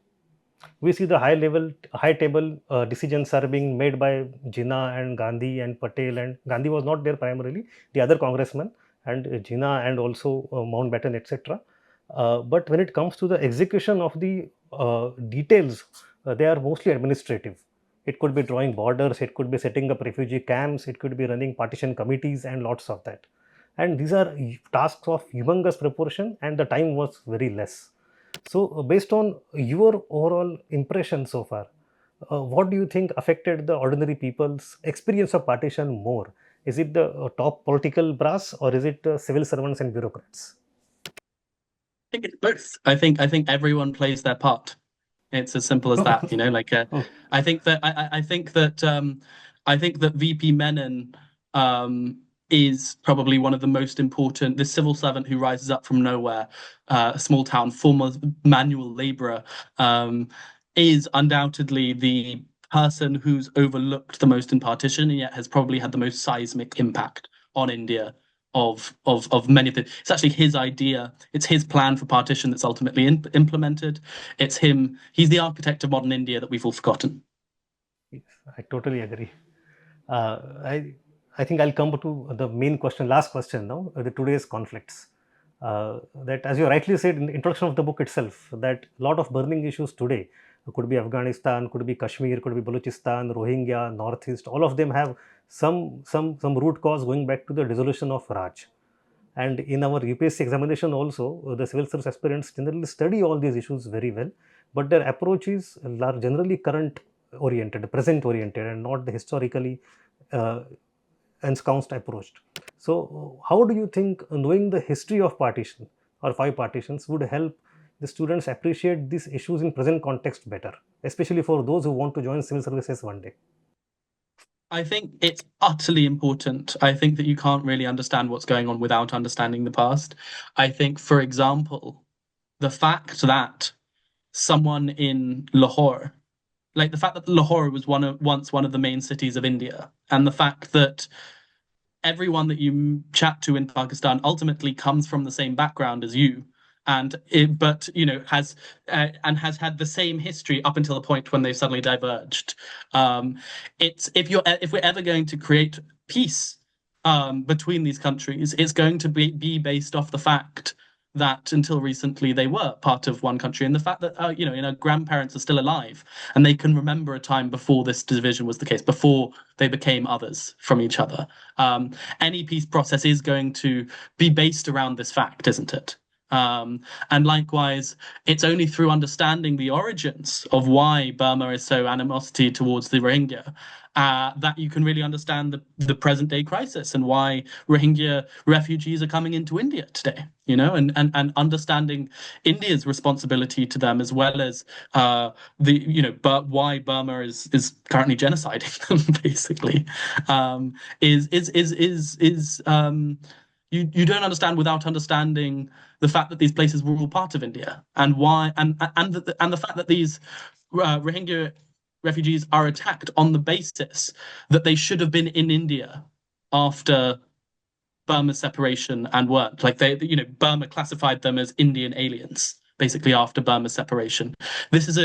we see the high table decisions are being made by Jinnah and Gandhi and Patel, and Gandhi was not there primarily, the other congressmen, and Jinnah and also Mountbatten, etc. But when it comes to the execution of the details, they are mostly administrative. It could be drawing borders, it could be setting up refugee camps, it could be running partition committees and lots of that. And these are tasks of humongous proportion, and the time was very less. So, based on your overall impression so far, what do you think affected the ordinary people's experience of partition more? Is it the top political brass, or is it civil servants and bureaucrats? I think it's both. I think everyone plays their part. It's as simple as that, I think that VP Menon is probably one of the most important. The civil servant who rises up from nowhere, a small town, former manual labourer, is undoubtedly the person who's overlooked the most in partition, and yet has probably had the most seismic impact on India of many of the. It's actually his idea. It's his plan for partition that's ultimately implemented. It's him. He's the architect of modern India that we've all forgotten. Yes, I totally agree. I think I'll come to the main question, last question now, the today's conflicts. That, as you rightly said in the introduction of the book itself, that a lot of burning issues today could be Afghanistan, could be Kashmir, could be Balochistan, Rohingya, Northeast. All of them have some root cause going back to the dissolution of Raj. And in our UPSC examination also, the civil service aspirants generally study all these issues very well, but their approach is generally current oriented, present oriented, and not the historically uh, ensconced approached. So, how do you think knowing the history of partition or five partitions would help the students appreciate these issues in present context better, especially for those who want to join civil services one day? I think it's utterly important. I think that you can't really understand what's going on without understanding the past. I think, for example, the fact that someone in Lahore, like the fact that Lahore was once one of the main cities of India, and the fact that everyone that you chat to in Pakistan ultimately comes from the same background as you, but has and has had the same history up until the point when they suddenly diverged. It's if we're ever going to create peace between these countries, it's going to be based off the fact that until recently they were part of one country, and the fact that our grandparents are still alive and they can remember a time before this division was the case, before they became others from each other. Any peace process is going to be based around this fact, isn't it? And likewise, it's only through understanding the origins of why Burma is so animosity towards the Rohingya that you can really understand the present day crisis and why Rohingya refugees are coming into India today, and understanding India's responsibility to them, as well as but why Burma is currently genociding them, basically, you don't understand without understanding the fact that these places were all part of India, and why, and the fact that these Rohingya refugees are attacked on the basis that they should have been in India after Burma's separation and weren't. Like Burma classified them as Indian aliens, basically after Burma's separation. This is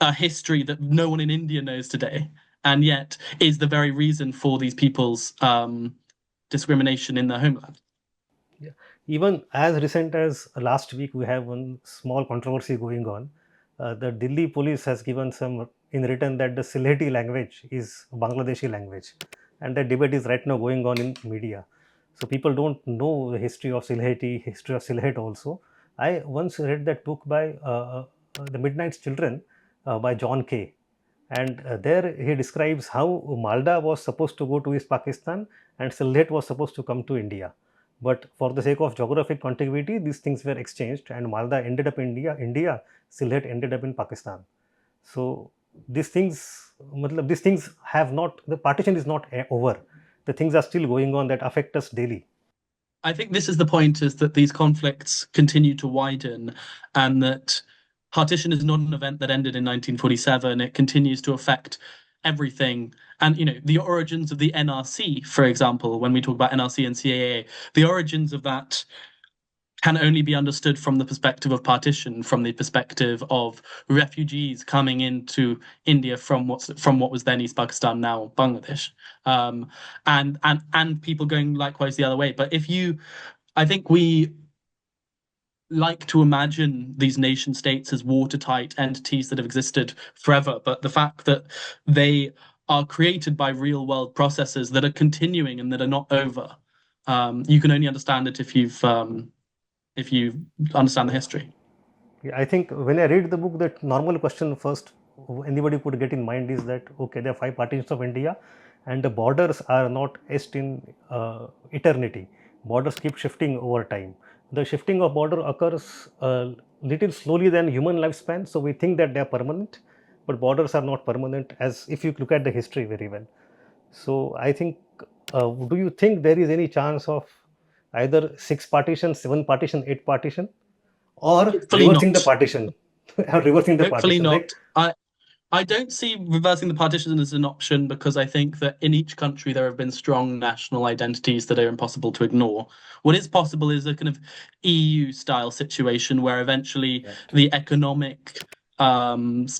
a history that no one in India knows today, and yet is the very reason for these people's discrimination in their homeland. Yeah. Even as recent as last week, we have one small controversy going on. The Delhi police has given some in written that the Sylheti language is Bangladeshi language, and that debate is right now going on in media. So people don't know the history of Sylheti, history of Sylhet also. I once read that book by The Midnight Children by John Kay, and there he describes how Malda was supposed to go to East Pakistan and Sylhet was supposed to come to India. But for the sake of geographic contiguity, these things were exchanged, and Malda ended up in India, Sylhet ended up in Pakistan. So these things have not, the partition is not over. The things are still going on that affect us daily. I think this is the point, is that these conflicts continue to widen, and that partition is not an event that ended in 1947. It continues to affect everything. And, the origins of the NRC, for example, when we talk about NRC and CAA, the origins of that can only be understood from the perspective of partition, from the perspective of refugees coming into India from what was then East Pakistan, now Bangladesh, and people going likewise the other way. But I think we like to imagine these nation states as watertight entities that have existed forever, but the fact that they are created by real world processes that are continuing and that are not over, you can only understand it if you understand the history. Yeah, I think when I read the book, that normal question first anybody could get in mind is that, okay, there are five partitions of India, and the borders are not etched in eternity. Borders keep shifting over time. The shifting of border occurs little slowly than human lifespan, so we think that they are permanent, but borders are not permanent, as if you look at the history very well. So I think, do you think there is any chance of either six partition, seven partition, eight partition, or Hopefully reversing the not. partition? Or reversing the Hopefully partition, not. like, I don't see reversing the partition as an option, because I think that in each country there have been strong national identities that are impossible to ignore. What is possible is a kind of EU style situation where eventually the economic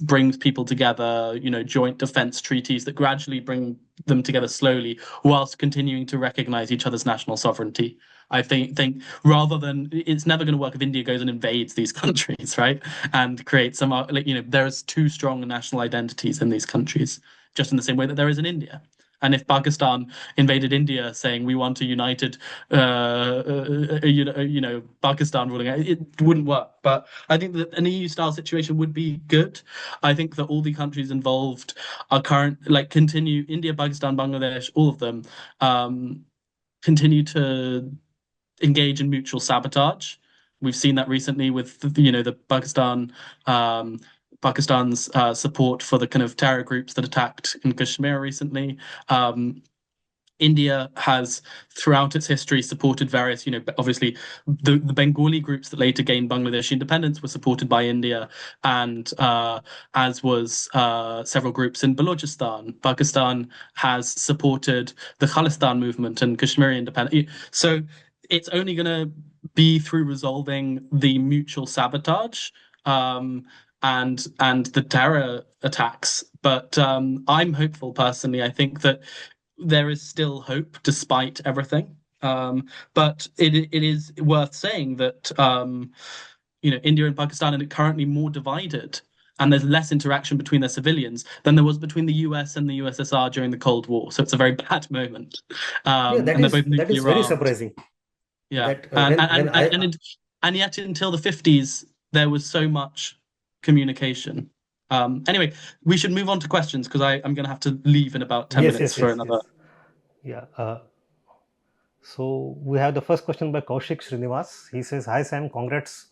brings people together, joint defense treaties that gradually bring them together slowly, whilst continuing to recognize each other's national sovereignty. I think rather than, it's never going to work if India goes and invades these countries, right? And creates some, there's two strong national identities in these countries, just in the same way that there is in India. And if Pakistan invaded India, saying we want a united, Pakistan ruling, it wouldn't work. But I think that an EU-style situation would be good. I think that all the countries involved are continue India, Pakistan, Bangladesh, all of them continue to engage in mutual sabotage. We've seen that recently with the Pakistan's support for the kind of terror groups that attacked in Kashmir recently. India has, throughout its history, supported various, obviously the Bengali groups that later gained Bangladeshi independence were supported by India, and as was several groups in Balochistan. Pakistan has supported the Khalistan movement and Kashmiri independence. So it's only going to be through resolving the mutual sabotage and the terror attacks. But I'm hopeful personally. I think that there is still hope despite everything. But it is worth saying that India and Pakistan are currently more divided, and there's less interaction between their civilians than there was between the US and the USSR during the Cold War. So it's a very bad moment. And they're both that is nuclear very armed. surprising. Yeah, That and yet until the 50s there was so much communication. Anyway, we should move on to questions because I'm going to have to leave in about 10 minutes for another. Yes. Yeah. So we have the first question by Kaushik Srinivas. He says, "Hi Sam, congrats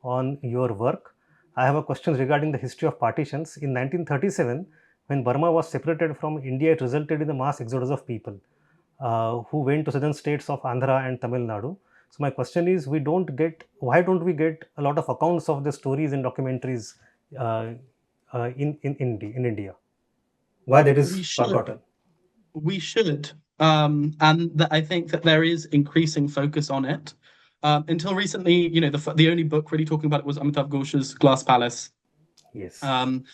on your work. I have a question regarding the history of partitions. In 1937, when Burma was separated from India, it resulted in a mass exodus of people who went to southern states of Andhra and Tamil Nadu. So my question is, why don't we get a lot of accounts of the stories and documentaries in India? Why that is forgotten?" We should. I think that there is increasing focus on it. Until recently, the only book really talking about it was Amitav Ghosh's Glass Palace. Yes. And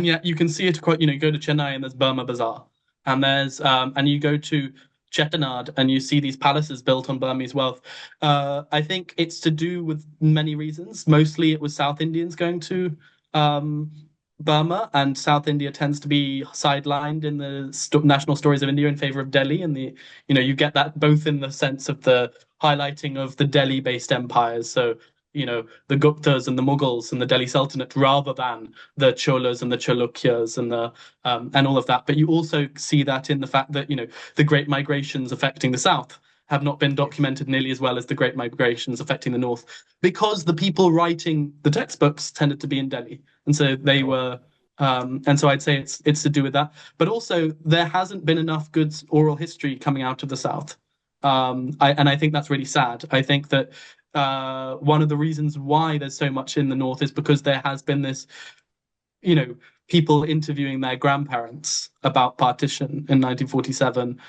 yet you can see it quite, go to Chennai and there's Burma Bazaar. And and you go to Chettinad and you see these palaces built on Burmese wealth. I think it's to do with many reasons. Mostly it was South Indians going to Burma, and South India tends to be sidelined in the national stories of India in favor of Delhi. And you get that both in the sense of the highlighting of the Delhi-based empires. So, the Guptas and the Mughals and the Delhi Sultanate rather than the Cholas and the Chalukyas and all of that. But you also see that in the fact that, the great migrations affecting the South have not been documented nearly as well as the great migrations affecting the North, because the people writing the textbooks tended to be in Delhi. And so they were, and so I'd say it's to do with that. But also there hasn't been enough good oral history coming out of the South. I think that's really sad. I think that one of the reasons why there's so much in the North is because there has been this, people interviewing their grandparents about partition in 1947.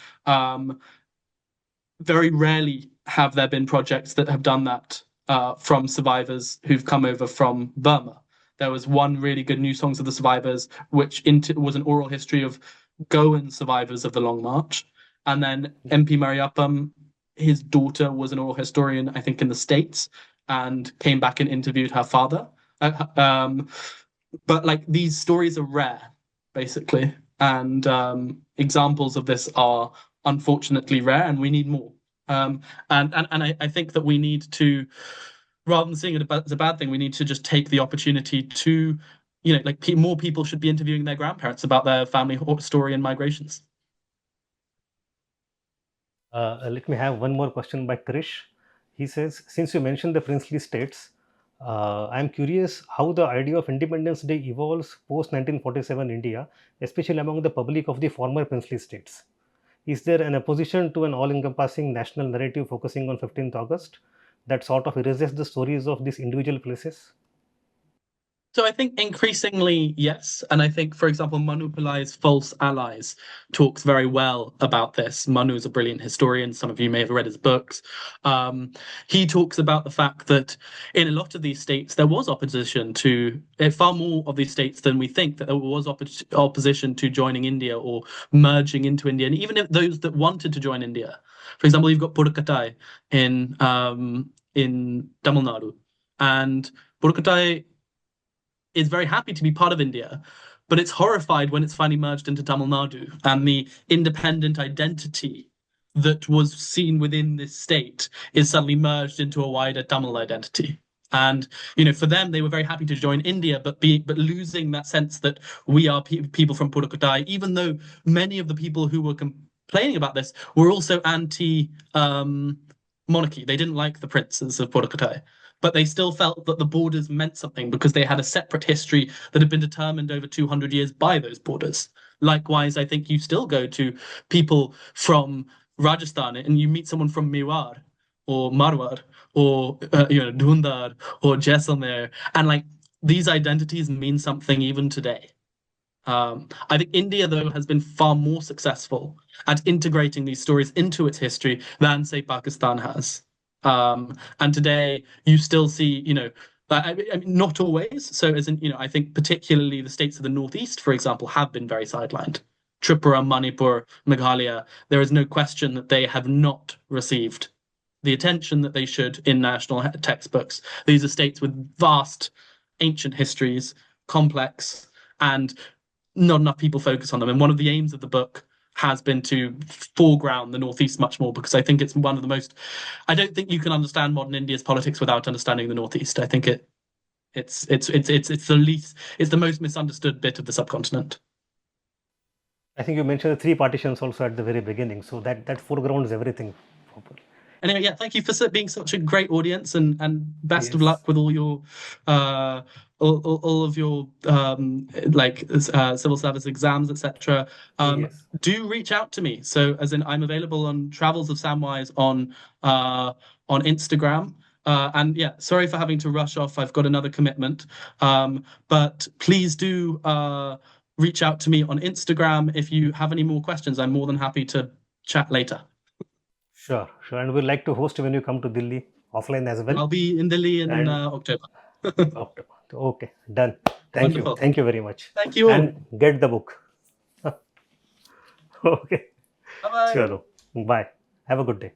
Very rarely have there been projects that have done that from survivors who've come over from Burma. There was one really good New Songs of the Survivors, which was an oral history of Goan survivors of the Long March. And then MP Mariappan, his daughter was an oral historian, I think, in the States, and came back and interviewed her father. But these stories are rare, basically. And examples of this are unfortunately rare, and we need more. And I think that we need to, rather than seeing it as a bad thing, we need to just take the opportunity to, more people should be interviewing their grandparents about their family story and migrations. Let me have one more question by Krish. He says, since you mentioned the princely states, I'm curious how the idea of Independence Day evolves post 1947 India, especially among the public of the former princely states. Is there an opposition to an all-encompassing national narrative focusing on 15th August that sort of erases the stories of these individual places? So I think increasingly, yes. And I think, for example, Manu Pillai's False Allies talks very well about this. Manu is a brilliant historian. Some of you may have read his books. He talks about the fact that in a lot of these states, there was opposition to, far more of these states than we think, that there was opposition to joining India or merging into India. And even if those that wanted to join India, for example, you've got Pudukkottai in Tamil Nadu. And Pudukkottai is very happy to be part of India, but it's horrified when it's finally merged into Tamil Nadu, and the independent identity that was seen within this state is suddenly merged into a wider Tamil identity. And for them, they were very happy to join India, but losing that sense that we are people from Pudukkottai, even though many of the people who were complaining about this were also anti monarchy. They didn't like the princes of Pudukkottai, but they still felt that the borders meant something because they had a separate history that had been determined over 200 years by those borders. Likewise, I think you still go to people from Rajasthan and you meet someone from Mewar or Marwar or Dhundar or Jaisalmer, and like these identities mean something even today. I think India, though, has been far more successful at integrating these stories into its history than, say, Pakistan has. And today, you still see, I mean, not always. So, as in, I think particularly the states of the Northeast, for example, have been very sidelined. Tripura, Manipur, Meghalaya, there is no question that they have not received the attention that they should in national textbooks. These are states with vast ancient histories, complex, and not enough people focus on them. And one of the aims of the book has been to foreground the Northeast much more, because I think it's one of the most. I don't think you can understand modern India's politics without understanding the Northeast. I think it's the most misunderstood bit of the subcontinent. I think you mentioned the 3 partitions also at the very beginning, so that foregrounds everything. Anyway, yeah, thank you for being such a great audience, and best of Yes. luck with all your all of your civil service exams, etc. Yes. Do reach out to me. So, as in, I'm available on Travels of Samwise on Instagram. And yeah, sorry for having to rush off. I've got another commitment. But please do reach out to me on Instagram if you have any more questions. I'm more than happy to chat later. Sure. And we'd like to host when you come to Delhi offline as well. I'll be in Delhi in October. October. Okay, done. Thank Wonderful. you. Thank you very much. Thank you all. And get the book. Okay. Bye-bye. Chalo. Bye. Have a good day.